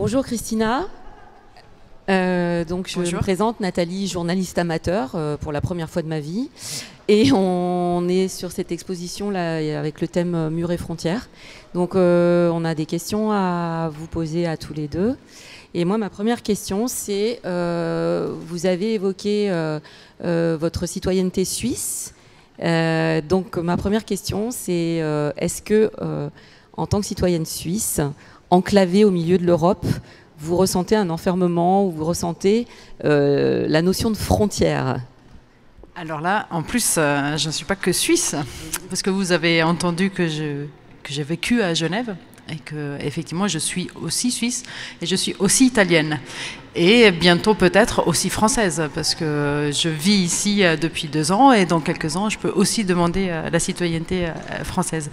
Bonjour Christina. Donc je me présente, Nathalie, journaliste amateur pour la première fois de ma vie. Et on est sur cette exposition là avec le thème Murs et frontières. Donc on a des questions à vous poser à tous les deux. Et moi, ma première question, c'est vous avez évoqué votre citoyenneté suisse. Donc ma première question, c'est est-ce que en tant que citoyenne suisse, enclavée au milieu de l'Europe, vous ressentez un enfermement ou vous ressentez la notion de frontière? Alors là, en plus, je ne suis pas que suisse, parce que vous avez entendu que j'ai vécu à Genève et que effectivement je suis aussi suisse et je suis aussi italienne et bientôt peut-être aussi française, parce que je vis ici depuis 2 ans et dans quelques ans je peux aussi demander la citoyenneté française.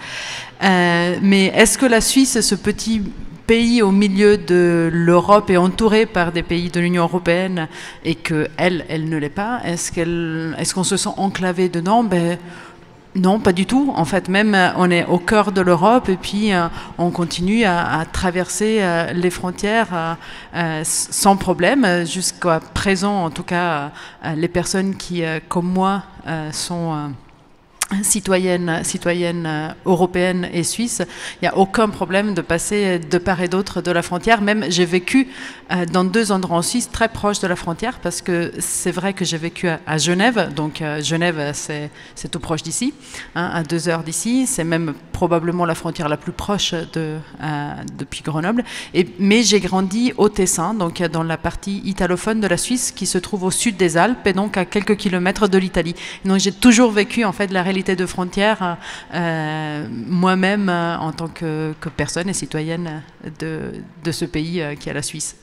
Mais est-ce que la Suisse, ce petit pays au milieu de l'Europe, est entouré par des pays de l'Union européenne et qu'elle ne l'est pas, est-ce qu'on se sent enclavé dedans? Non, pas du tout. En fait, même on est au cœur de l'Europe et puis on continue à traverser les frontières sans problème. Jusqu'à présent, en tout cas, les personnes qui, comme moi, sont citoyennes européennes et suisses, il n'y a aucun problème de passer de part et d'autre de la frontière. Même j'ai vécu dans 2 endroits en Suisse très proches de la frontière, parce que c'est vrai que j'ai vécu à Genève. Donc Genève, c'est tout proche d'ici, hein, à 2 heures d'ici. C'est même probablement la frontière la plus proche depuis Grenoble. Mais j'ai grandi au Tessin, donc dans la partie italophone de la Suisse, qui se trouve au sud des Alpes et donc à quelques kilomètres de l'Italie. Donc j'ai toujours vécu en fait la réalité de frontières moi-même en tant que personne et citoyenne de ce pays qui est la Suisse.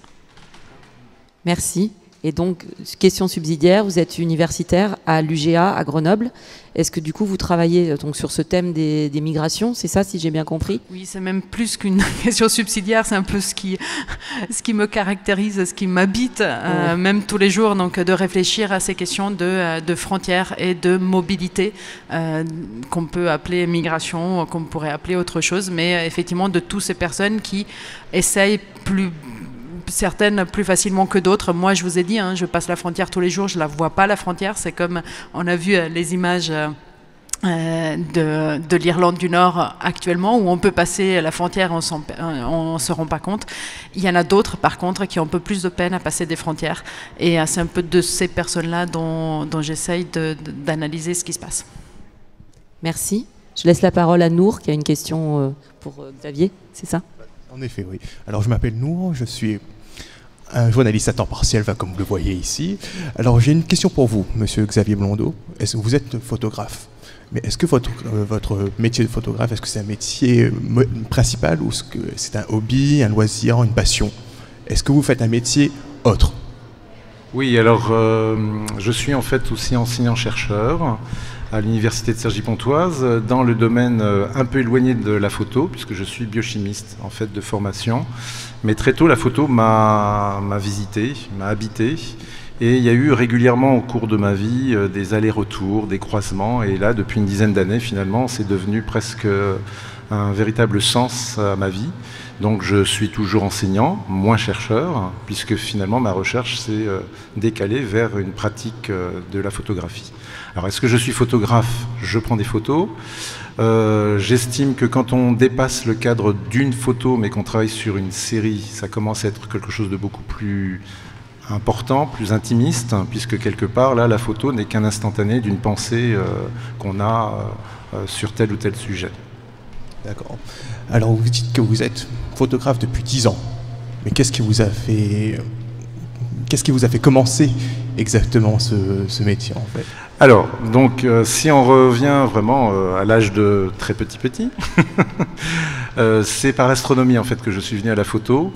Merci. Et donc, question subsidiaire, vous êtes universitaire à l'UGA à Grenoble. Est-ce que du coup vous travaillez donc sur ce thème des migrations? C'est ça, si j'ai bien compris? Oui, c'est même plus qu'une question subsidiaire, c'est un peu ce qui me caractérise, ce qui m'habite, même tous les jours, donc de réfléchir à ces questions de frontières et de mobilité, qu'on peut appeler migration, qu'on pourrait appeler autre chose, mais effectivement de toutes ces personnes qui essayent certaines plus facilement que d'autres. Moi, je vous ai dit, hein, je passe la frontière tous les jours, je ne la vois pas, la frontière. C'est comme on a vu les images de l'Irlande du Nord actuellement, où on peut passer la frontière, on ne se rend pas compte. Il y en a d'autres, par contre, qui ont un peu plus de peine à passer des frontières. Et c'est un peu de ces personnes-là dont j'essaye d'analyser ce qui se passe. Merci. Je laisse la parole à Nour, qui a une question pour Xavier, c'est ça? En effet, oui. Alors, je m'appelle Nour, je suis un journaliste à temps partiel, comme vous le voyez ici. Alors, j'ai une question pour vous, monsieur Xavier Blondeau. Est-ce que vous êtes photographe? Mais est-ce que votre métier de photographe, est-ce que c'est un métier principal ou est-ce que c'est un hobby, un loisir, une passion? Est-ce que vous faites un métier autre? Oui, alors je suis en fait aussi enseignant-chercheur à l'université de Cergy-Pontoise dans le domaine un peu éloigné de la photo, puisque je suis biochimiste en fait de formation. Mais très tôt, la photo m'a visité, m'a habité. Et il y a eu régulièrement au cours de ma vie des allers-retours, des croisements. Et là, depuis une dizaine d'années, finalement, c'est devenu presque un véritable sens à ma vie. Donc je suis toujours enseignant, moins chercheur, puisque finalement ma recherche s'est décalée vers une pratique de la photographie. Alors est-ce que je suis photographe? Je prends des photos. J'estime que quand on dépasse le cadre d'une photo, mais qu'on travaille sur une série, ça commence à être quelque chose de beaucoup plus important, plus intimiste, puisque quelque part, là, la photo n'est qu'un instantané d'une pensée qu'on a sur tel ou tel sujet. D'accord. Alors, vous dites que vous êtes photographe depuis 10 ans. Mais qu'est-ce qui vous a fait commencer exactement ce métier, en fait? Alors, donc, si on revient vraiment à l'âge de très petit, c'est par l'astronomie, en fait, que je suis venu à la photo,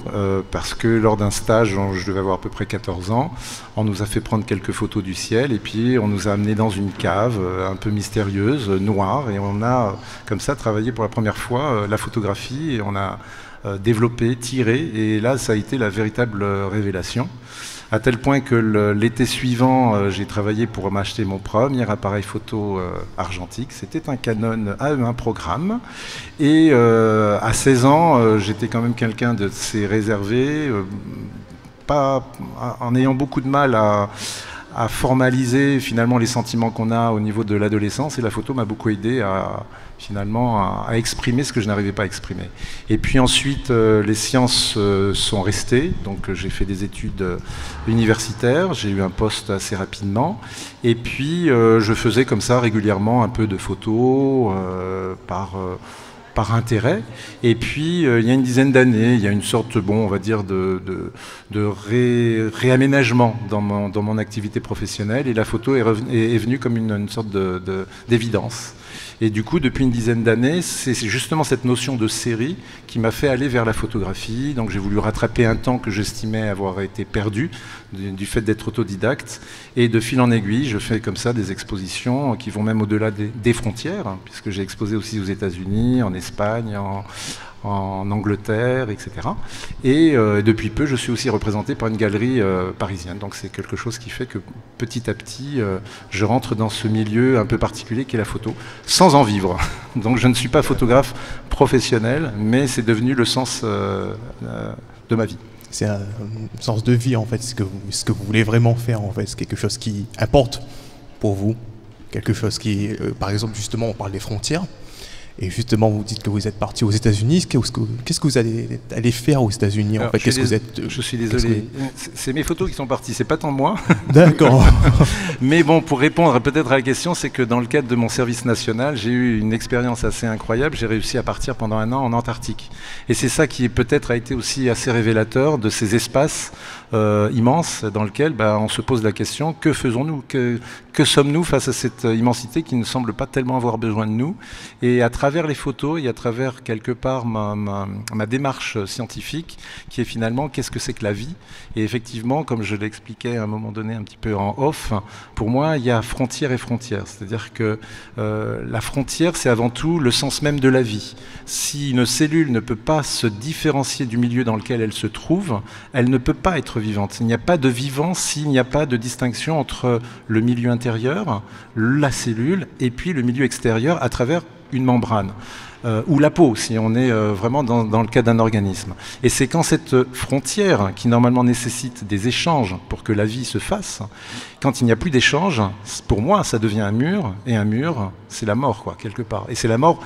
parce que lors d'un stage, je devais avoir à peu près 14 ans, on nous a fait prendre quelques photos du ciel, et puis on nous a amenés dans une cave un peu mystérieuse, noire, et on a, comme ça, travaillé pour la première fois la photographie, et on a développer, tirer. Et là, ça a été la véritable révélation. À tel point que l'été suivant, j'ai travaillé pour m'acheter mon premier appareil photo argentique. C'était un Canon AE1 Programme. Et à 16 ans, j'étais quand même quelqu'un d'assez réservé, en ayant beaucoup de mal à formaliser finalement les sentiments qu'on a au niveau de l'adolescence. Et la photo m'a beaucoup aidé à exprimer ce que je n'arrivais pas à exprimer. Et puis ensuite, les sciences sont restées, donc j'ai fait des études universitaires, j'ai eu un poste assez rapidement, et puis je faisais comme ça régulièrement un peu de photos par intérêt. Et puis, il y a une dizaine d'années, il y a une sorte, on va dire, de réaménagement dans mon activité professionnelle, et la photo est venue comme une sorte d'évidence. Et du coup, depuis une dizaine d'années, c'est justement cette notion de série qui m'a fait aller vers la photographie. Donc j'ai voulu rattraper un temps que j'estimais avoir été perdu du fait d'être autodidacte. Et de fil en aiguille, je fais comme ça des expositions qui vont même au-delà des frontières, puisque j'ai exposé aussi aux États-Unis, en Espagne, en Angleterre, etc. Et depuis peu, je suis aussi représenté par une galerie parisienne. Donc c'est quelque chose qui fait que petit à petit, je rentre dans ce milieu un peu particulier qu'est la photo, sans en vivre. Donc je ne suis pas photographe professionnel, mais c'est devenu le sens de ma vie. C'est un sens de vie, en fait, ce que vous voulez vraiment faire, en fait. C'est quelque chose qui importe pour vous, quelque chose qui, par exemple, justement, on parle des frontières. Et justement, vous dites que vous êtes parti aux États-Unis. Qu'est-ce que vous allez faire aux États-Unis en fait? Je suis désolé. C'est mes photos qui sont parties, c'est pas tant moi. D'accord. Mais bon, pour répondre peut-être à la question, c'est que dans le cadre de mon service national, j'ai eu une expérience assez incroyable. J'ai réussi à partir pendant un an en Antarctique. Et c'est ça qui peut-être a été aussi assez révélateur de ces espaces immenses dans lesquels on se pose la question, que faisons-nous, que sommes-nous face à cette immensité qui ne semble pas tellement avoir besoin de nous? Et à travers les photos et à travers quelque part ma démarche scientifique, qui est finalement qu'est-ce que c'est que la vie? Et effectivement, comme je l'expliquais à un moment donné un petit peu en off, pour moi il y a frontière et frontière, c'est-à-dire que la frontière c'est avant tout le sens même de la vie. Si une cellule ne peut pas se différencier du milieu dans lequel elle se trouve, elle ne peut pas être vivante. Il n'y a pas de vivant s'il n'y a pas de distinction entre le milieu intérieur, la cellule, et puis le milieu extérieur à travers une membrane, ou la peau, si on est vraiment dans le cas d'un organisme. Et c'est quand cette frontière, qui normalement nécessite des échanges pour que la vie se fasse, quand il n'y a plus d'échanges, pour moi, ça devient un mur, et un mur, c'est la mort, quoi, quelque part. Et c'est la mort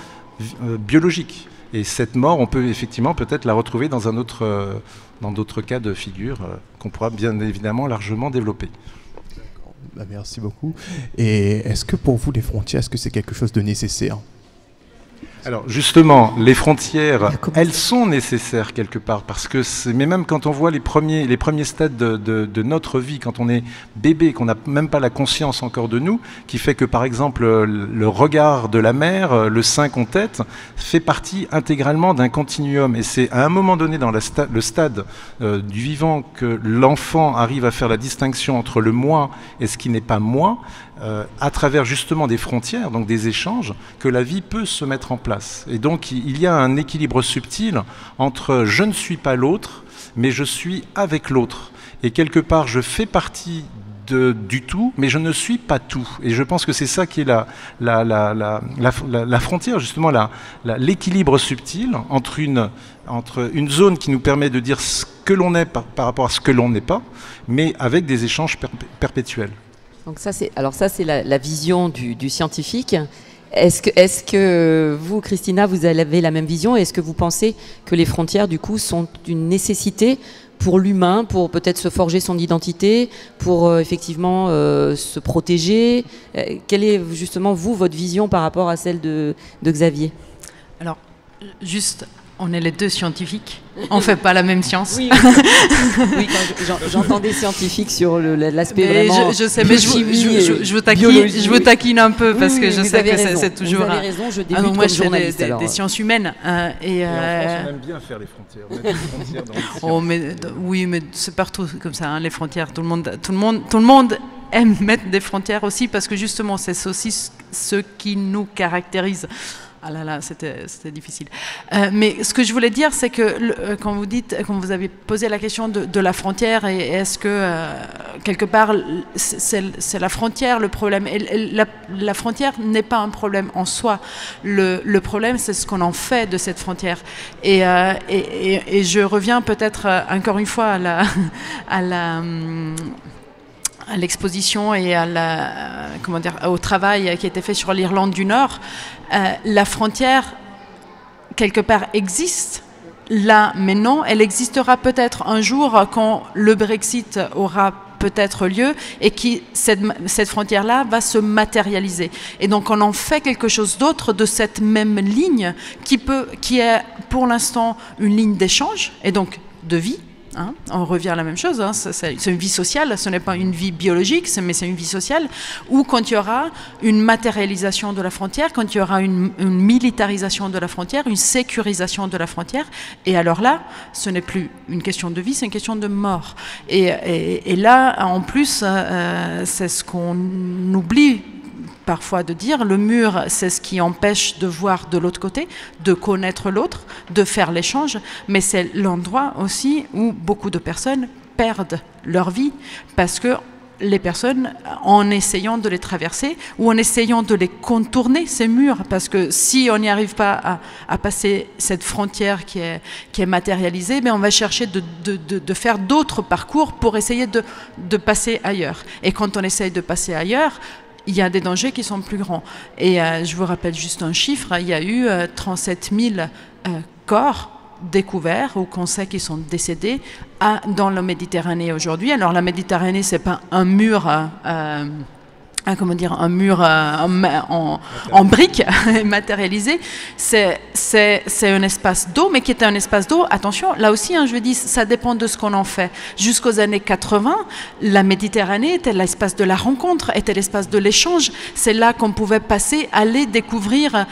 biologique. Et cette mort, on peut effectivement peut-être la retrouver dans d'autres cas de figure qu'on pourra bien évidemment largement développer. Merci beaucoup. Et est-ce que pour vous, les frontières, est-ce que c'est quelque chose de nécessaire ? Alors justement, les frontières, elles sont nécessaires quelque part, parce que mais même quand on voit les premiers stades de notre vie, quand on est bébé, qu'on n'a même pas la conscience encore de nous, qui fait que par exemple le regard de la mère, le sein qu'on tète, fait partie intégralement d'un continuum. Et c'est à un moment donné dans le stade du vivant que l'enfant arrive à faire la distinction entre le moi et ce qui n'est pas moi, à travers justement des frontières, donc des échanges, que la vie peut se mettre en place. Et donc il y a un équilibre subtil entre je ne suis pas l'autre, mais je suis avec l'autre. Et quelque part, je fais partie du tout, mais je ne suis pas tout. Et je pense que c'est ça qui est la frontière, justement, l'équilibre subtil entre une zone qui nous permet de dire ce que l'on est par rapport à ce que l'on n'est pas, mais avec des échanges perpétuels. Donc ça, c'est la vision du scientifique. Est-ce que vous, Christina, vous avez la même vision? Est-ce que vous pensez que les frontières, du coup, sont une nécessité pour l'humain, pour peut-être se forger son identité, pour effectivement se protéger? Quelle est justement, vous, votre vision par rapport à celle de Xavier? Alors, juste... On est les deux scientifiques, on ne fait pas la même science. Oui, quand j'entendais scientifique sur l'aspect vraiment je sais, mais je vous taquine un peu parce que je sais que c'est toujours... Vous avez raison, je débute comme moi, journaliste. Je fais des sciences humaines. Et en France, on aime bien faire les frontières. Mettre les frontières dans les oui, mais c'est partout comme ça, hein, les frontières. Tout le monde aime mettre des frontières aussi parce que justement, c'est aussi ce qui nous caractérise. Ah là là, c'était difficile. Mais ce que je voulais dire, c'est que quand vous avez posé la question de la frontière, et est-ce que quelque part c'est la frontière le problème, et la frontière n'est pas un problème en soi. Le problème, c'est ce qu'on en fait de cette frontière. Et je reviens peut-être encore une fois à l'exposition et au travail qui a été fait sur l'Irlande du Nord. La frontière, quelque part, existe là, mais non, elle existera peut-être un jour quand le Brexit aura peut-être lieu et cette frontière-là va se matérialiser. Et donc on en fait quelque chose d'autre de cette même ligne qui est pour l'instant une ligne d'échange et donc de vie. Hein, on revient à la même chose, hein, c'est une vie sociale, ce n'est pas une vie biologique, mais c'est une vie sociale, où quand il y aura une matérialisation de la frontière, quand il y aura une militarisation de la frontière, une sécurisation de la frontière, et alors là, ce n'est plus une question de vie, c'est une question de mort. Et là, en plus, c'est ce qu'on oublie parfois de dire, le mur, c'est ce qui empêche de voir de l'autre côté, de connaître l'autre, de faire l'échange, mais c'est l'endroit aussi où beaucoup de personnes perdent leur vie parce que les personnes, en essayant de les traverser ou en essayant de les contourner, ces murs, parce que si on n'y arrive pas à passer cette frontière qui est matérialisée, mais on va chercher de faire d'autres parcours pour essayer de passer ailleurs. Et quand on essaye de passer ailleurs, il y a des dangers qui sont plus grands. Et je vous rappelle juste un chiffre, il y a eu 37 000 corps découverts ou qu'on sait qu'ils sont décédés dans la Méditerranée aujourd'hui. Alors la Méditerranée, c'est pas un mur... un mur en briques matérialisé, c'est un espace d'eau, mais qui était un espace d'eau, attention, là aussi, hein, je dis, ça dépend de ce qu'on en fait. Jusqu'aux années 80, la Méditerranée était l'espace de la rencontre, était l'espace de l'échange. C'est là qu'on pouvait passer, aller découvrir,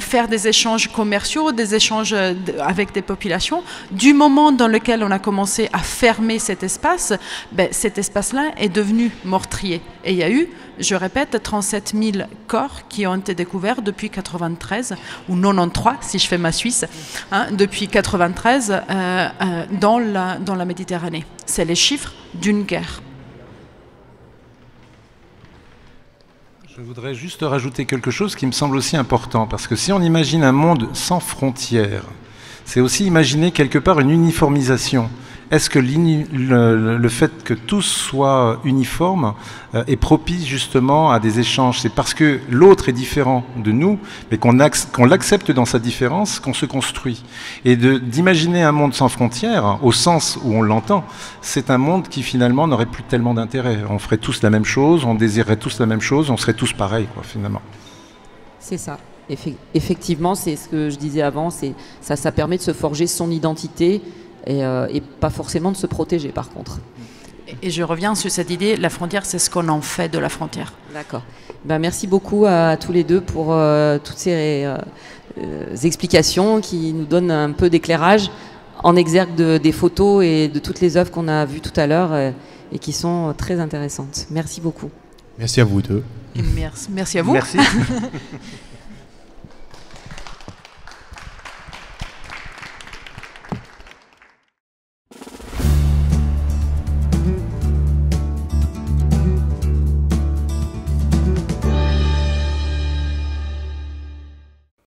faire des échanges commerciaux, des échanges avec des populations. Du moment dans lequel on a commencé à fermer cet espace-là est devenu meurtrier. Et il y a eu, je répète, 37 000 corps qui ont été découverts depuis 93, ou 93, si je fais ma Suisse, hein, depuis 93 dans la Méditerranée. C'est les chiffres d'une guerre. Je voudrais juste rajouter quelque chose qui me semble aussi important, parce que si on imagine un monde sans frontières, c'est aussi imaginer quelque part une uniformisation. Est-ce que le fait que tout soit uniforme est propice justement à des échanges? C'est parce que l'autre est différent de nous, mais qu'on l'accepte dans sa différence, qu'on se construit. Et d'imaginer un monde sans frontières, au sens où on l'entend, c'est un monde qui finalement n'aurait plus tellement d'intérêt. On ferait tous la même chose, on désirerait tous la même chose, on serait tous pareils, quoi, finalement. C'est ça. Effectivement, c'est ce que je disais avant, ça permet de se forger son identité, et pas forcément de se protéger par contre. Et je reviens sur cette idée, la frontière, c'est ce qu'on en fait de la frontière. D'accord. Ben, merci beaucoup à tous les deux pour toutes ces explications qui nous donnent un peu d'éclairage en exergue des photos et de toutes les œuvres qu'on a vues tout à l'heure et qui sont très intéressantes. Merci beaucoup. Merci à vous deux. Merci à vous. Merci.